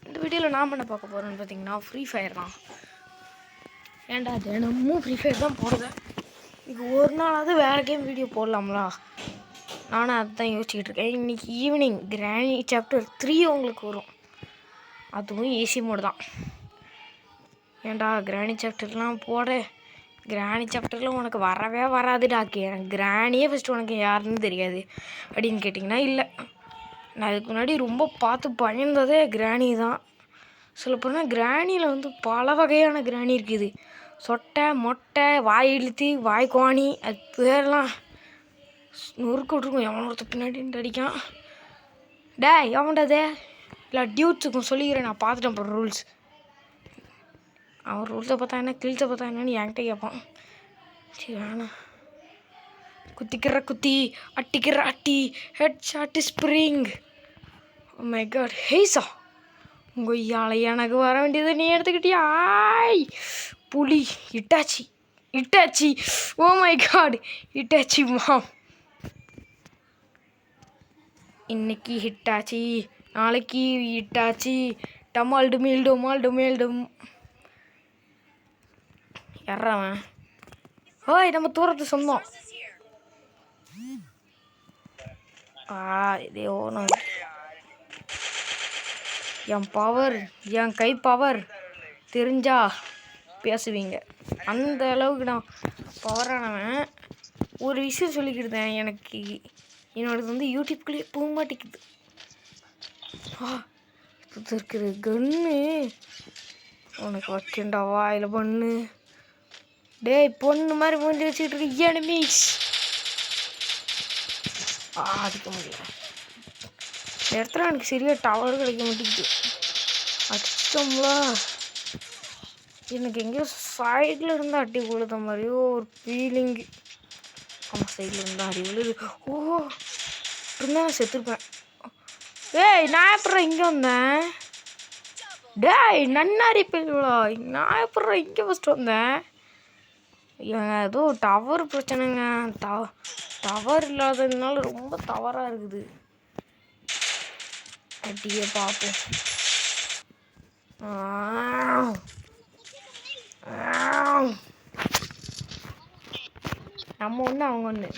இந்த வீடியோவில் நான் பண்ண பார்க்க போகிறேன்னு பார்த்தீங்கன்னா ஃப்ரீ ஃபயர் தான். ஏன்டா தினமும் ஃப்ரீ ஃபயர் தான் போடுறேன். இது ஒரு நாளாவது வேறு கேம் வீடியோ போடலாம்லா, நானும் அதுதான் யோசிச்சுக்கிட்டு இருக்கேன். இன்றைக்கி ஈவினிங் கிராணி சாப்டர் 3 உங்களுக்கு வரும். அதுவும் ஈஸி மோடு தான். ஏன்டா கிராணி சாப்டர்லாம் போட, கிராணி சாப்டரில் உனக்கு வரவே வராதுடாக்கு. எனக்கு கிராணியே ஃபஸ்ட்டு உனக்கு யாருன்னு தெரியாது அப்படின்னு கேட்டிங்கன்னா இல்லை. நான் அதுக்கு முன்னாடி ரொம்ப பார்த்து பயந்ததே கிராணி தான். சொல்லப்போனால் கிராணியில் வந்து பல வகையான கிராணி இருக்குது. சொட்டை, மொட்டை, வாய் இழுத்து, வாய் கோணி, அது பேரெல்லாம் நொறுக்கு விட்ருக்கும். எவன் ஒருத்தர் பின்னாடி அடிக்கான். டே எவன்டதே இல்லை டியூட்ஸுக்கும் சொல்லிக்கிறேன். நான் பார்த்துட்டேன் அப்புறம் ரூல்ஸ். அவன் ரூல்ஸை பார்த்தா என்ன, கில்ஸை பார்த்தா என்னன்னு என்கிட்ட கேட்பான். சரி வேணாம். குத்திக்கிற குத்தி, அட்டிக்கிற அட்டி, head shot spring. Oh my god, ஹேய்ஸா உங்கள் ஐயால எனக்கு வர வேண்டியது நீ எடுத்துக்கிட்டியா? ஆய் புலி, Itachi Itachi, oh my god Itachi mom. இன்னைக்கு ஹிட்டாச்சி, நாளைக்கு இட்டாச்சி, டமால் டுமேல் டொமால் டொமேல் டும். யாராவன்? ஓய் நம்ம தூரத்து சொந்தம். இதே ஓணும். என் பவர், என் கை பவர் தெரிஞ்சா பேசுவீங்க. அந்த அளவுக்கு நான் பவரானவன். ஒரு விஷயம் சொல்லிக்கிட்டேன், எனக்கு என்னோடது வந்து யூடியூப்குள்ளேயே போக மாட்டேங்குது. இது இருக்கிற கன்னு உனக்கு வச்சுண்டா வாயில் பண்ணு. டேய் பொண்ணு மாதிரி மூஞ்சி வச்சுக்கிட்டு இருக்கு எனிமீஸ். அடிக்க முடியல. இந்த இடத்துல எனக்கு சரியாக டவர் கிடைக்க மாட்டேங்குது. அடிச்சிட்டோம்ல. எனக்கு எங்கேயோ சைடில் இருந்தால் அடி விழுத மாதிரியோ ஒரு ஃபீலிங்கு. ஆமாம் சைடில் இருந்தால் அடி விழுது. ஓ இருந்தால் நான் செத்துருப்பேன். ஏய் நான் எப்பட்றா இங்கே வந்தேன்? டேய் நன்னாரி பிள்ளைங்களா, நான் எப்பட்றா இங்கே ஃபஸ்ட்டு வந்தேன்? ஏதோ டவர் பிரச்சனைங்க. டவர் இல்லாததுனால ரொம்ப தவறாக இருக்குது. அடியே பார்ப்போம். நம்ம ஒன்று அவங்க ஒன்று,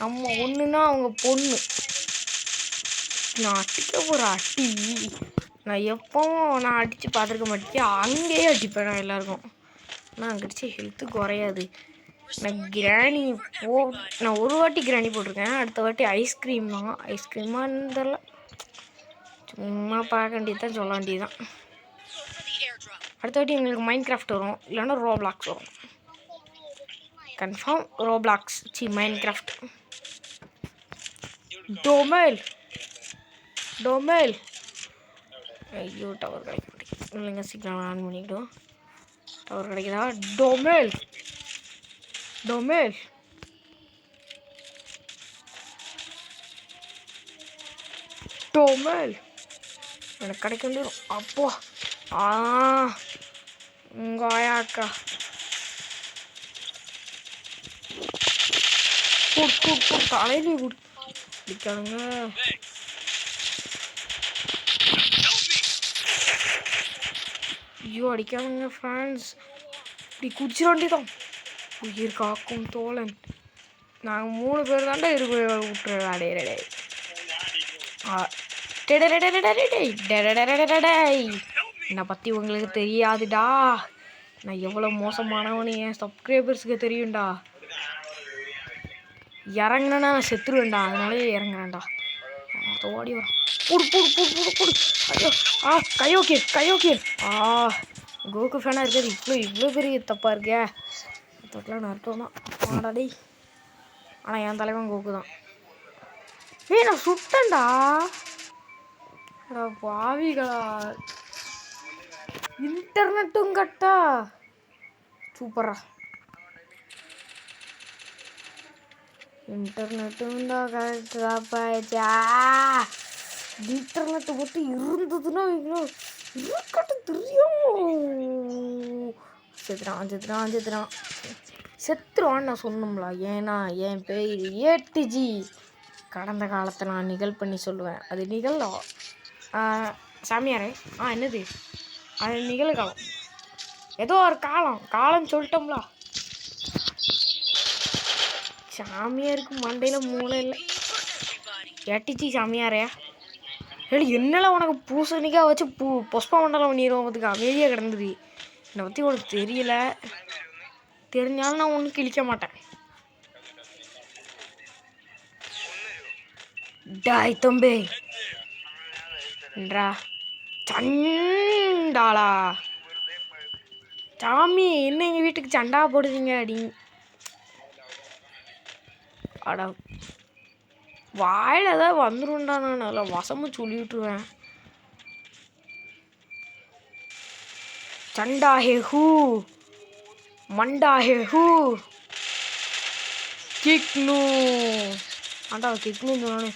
நம்ம ஒன்றுனா அவங்க பொண்ணு. நான் அடிக்க போகிற அடி நான் எப்பவும் நான் அடித்து பார்த்துருக்க மாட்டேன். அங்கேயே அடிப்பேன் நான் எல்லாருக்கும். ஆனால் அங்கே அடிச்சு ஹெல்த்து குறையாது. நான் கிராணி நான் ஒரு வாட்டி கிராணி போட்டிருக்கேன். அடுத்த வாட்டி ஐஸ்கிரீம் தான். ஐஸ்கிரீமாக தெரில, சும்மா பார்க்க வேண்டியது தான், சொல்ல வேண்டியது தான். அடுத்த வாட்டி எங்களுக்கு மைண்ட் கிராஃப்ட் வரும், இல்லைன்னா ரோப்ளாக்ஸ் வரும். Confirm Roblox, Minecraft. டொமேல் டொமேல். ஐயோ டவர் கிடைக்க மாட்டேங்குது. இல்லைங்க சீக்கிரம் ஆன் பண்ணிக்கிட்டோம். டவர் கிடைக்குதா? டொமேல் டொமேல் டொமேல் எனக்கு கிடைக்க வேண்டியது. அப்போ உங்கள் ஆயாக்கா தலையிலே குடிக்கானுங்க. ஐயோ அடிக்கானுங்க ஃப்ரெண்ட்ஸ். இப்படி குடிச்சிட வேண்டியதான். உயிர் காக்கும் தோழன். நாங்கள் 3 பேர் தாண்டா இருக்க விட்டுறா. என்னை பற்றி உங்களுக்கு தெரியாதுடா. நான் எவ்வளோ மோசமானவனு என் சப்ஸ்கிரைபர்ஸுக்கு தெரியும்டா. இறங்கினா நான் செத்துருவேன்டா, அதனாலே இறங்குறேன்டா. ஓடி வரும். புடு புடு புடு புடு புடு. ஐயோ கையோக்கே. கோகு ஃபேனாக இருக்காது. இவ்வளோ பெரிய தப்பாக இருக்கே. தொட்டலாம் நட்டோம் தான் ஆடாடி. ஆனால் என் தலைவன் கோகு தான். நான் சுட்டேன்டா. பாவிகளா, இன்டர்நெட்டும் கட்டா. சூப்பரா இன்டர்நெட்டும் தான் கரெக்டாக. இன்டர்நெட்டு மட்டும் இருந்ததுன்னா இருக்கட்டும் தெரியும். செத்துருவான்னு நான் சொன்னோம்ல. ஏன்னா என் பேர் ஏடிஜி. கடந்த காலத்தை நான் நிகழ் பண்ணி சொல்லுவேன். அது நிகழும் சாமியாரே. என்னது அது? நிகழ்காலம், ஏதோ ஒரு காலம் சொல்லிட்டோம்ல. சாமியாருக்கு மண்டையில் மூளை இல்லை. எட்டிச்சி சாமியாரே, ஏழு என்னெல்லாம் உனக்கு பூசணிக்காய் வச்சு புஷ்ப மண்டலம் பண்ணிடுவோம். அதுக்கு அமைதியாக கிடந்துது. என்னை பற்றி உனக்கு தெரியல, தெரிஞ்சாலும் நான் ஒன்றும் கிழிக்க மாட்டேன். டாய் தம்பி என்றா சண்டாளா சாமி, என்ன எங்கள் வீட்டுக்கு சண்டா போடுவீங்க அடி? அட வாயில் ஏதாவது வந்துடும்டா, நான் நல்லா வசமாக சொல்லி விட்டுருவேன். சண்டா ஹே ஹூ மண்டா ஹே ஹூ கிக்னு ஆண்டா கிக்னு சொன்னானே.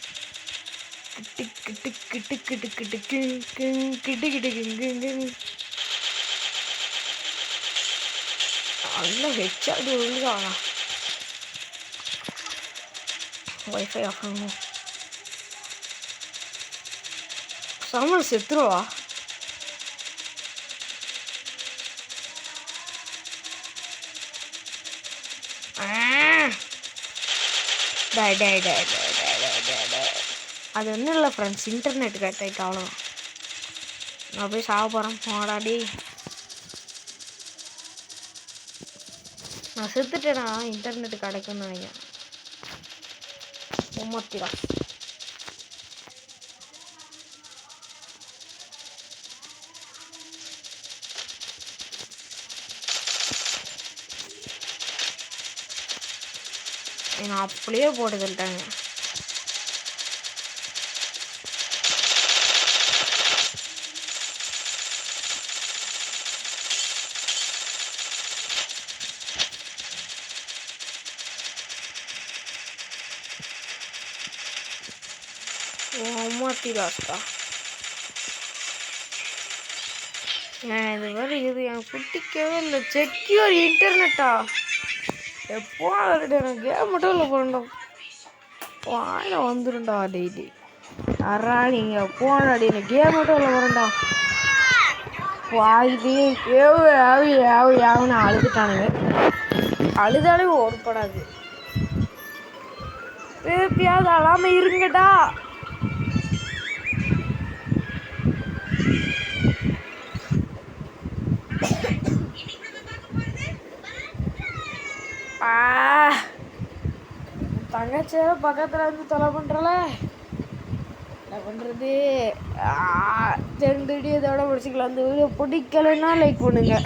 கிட்டு கிட்டு கிட்டு கிட்டு கிட்டு கிங் கிங் கிட்டு கிட்டு கிங் கிங் கிங். நல்லா ஹெச்சாடி ஒழுங்கானா. வைஃபை ஆஃப் பண்ணணும். சமல் செத்துருவா. அது ஒன்றும் இல்லை ஃப்ரெண்ட்ஸ், இன்டர்நெட் கட் ஆகிட்டு அவ்வளோதான். நான் போய் சாக போகிறேன். போடாடி, நான் செத்துட்டேனா? இன்டர்நெட் கிடைக்கும்னு நினைக்கிறேன். உம்மத்திரா நான் அப்படியே போட்டு தள்ளிட்டாங்க. மாத்திராஸ்டா. இது மாதிரி இது எனக்கு பிடிக்கவே இல்லை. செக்யூர் இன்டர்நெட்டா எப்போ எனக்கு கேம் மட்டும் இல்லை போறேன்டா. வாயில வந்துடும்டா டெய்லி. யாரா நீங்கள் போனாடி, எனக்கு கேம் மட்டும் இல்லை போறேன்டா. வாய்தே யாவுன்னு அழுதுட்டானுங்க. அழுதாலே ஓடப்படாது. எப்பயாவது அழாம இருங்கடா. தங்கச்சியார பக்கத்தில் வந்து தொலை பண்ணுறல, என்ன பண்ணுறது? ரெண்டு வீடியோ இதோட முடிச்சுக்கலாம். அந்த வீடியோ பிடிக்கலைன்னா லைக் பண்ணுங்க.